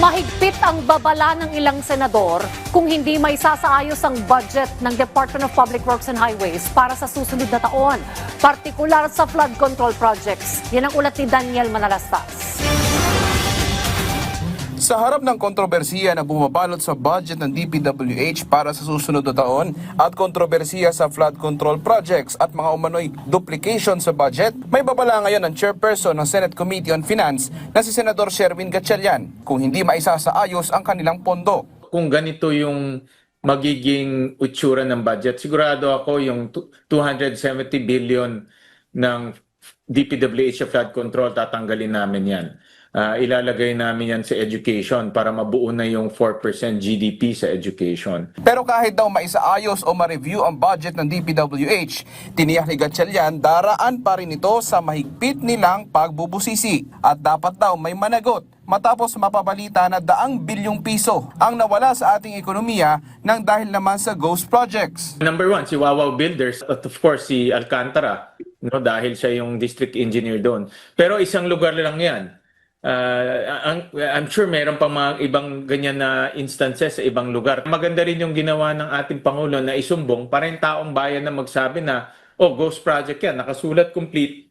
Mahigpit ang babala ng ilang senador kung hindi may sasaayos ang budget ng Department of Public Works and Highways para sa susunod na taon, partikular sa flood control projects. Yan ang ulat ni Daniel Manalastas. Sa harap ng kontrobersiya na bumabalot sa budget ng DPWH para sa susunod na taon at kontrobersiya sa flood control projects at mga umano'y duplication sa budget, may babala ngayon ang chairperson ng Senate Committee on Finance na si Senador Sherwin Gatchalian kung hindi maisasaayos ang kanilang pondo. Kung ganito yung magiging itsura ng budget, sigurado ako yung 270 billion ng DPWH sa flood control, tatanggalin namin yan. Ilalagay namin yan sa education para mabuo na yung 4% GDP sa education. Pero kahit daw maisaayos o ma-review ang budget ng DPWH, tiniyak ni Gatchalian daraan pa rin ito sa mahigpit nilang pagbubusisi at dapat daw may managot matapos mapabalita na daang bilyong piso ang nawala sa ating ekonomiya nang dahil naman sa ghost projects. Number one, si Wawaw Builders at of course si Alcantara, no, dahil siya yung district engineer doon. Pero isang lugar lang yan. I'm sure meron pang mga ibang ganyan na instances sa ibang lugar. Maganda rin yung ginawa ng ating Pangulo na isumbong para yung taong bayan na magsabi na, oh, ghost project yan, nakasulat complete.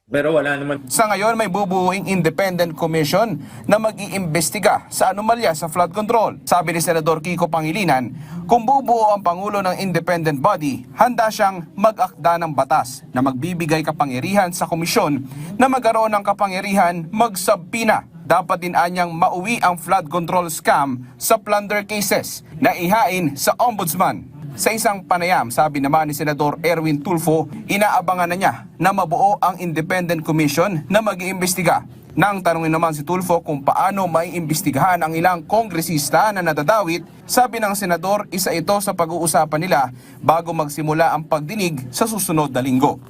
Pero wala naman. Sa ngayon, may bubuuing independent commission na mag-iimbestiga sa anomalya sa flood control. Sabi ni Senador Kiko Pangilinan, kung bubuo ang Pangulo ng independent body, handa siyang mag-akda ng batas na magbibigay kapangyarihan sa komisyon na magkaroon ng kapangyarihan magsabpina. Dapat din anyang mauwi ang flood control scam sa plunder cases na ihain sa ombudsman. Sa isang panayam, sabi naman ni Senador Erwin Tulfo, inaabangan na niya na mabuo ang independent commission na mag-iimbestiga. Nang tanungin naman si Tulfo kung paano maiimbestigahan ang ilang kongresista na nadadawit, sabi ng senador isa ito sa pag-uusapan nila bago magsimula ang pagdinig sa susunod na linggo.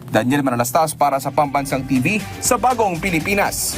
Daniel Manalastas para sa Pambansang TV sa Bagong Pilipinas.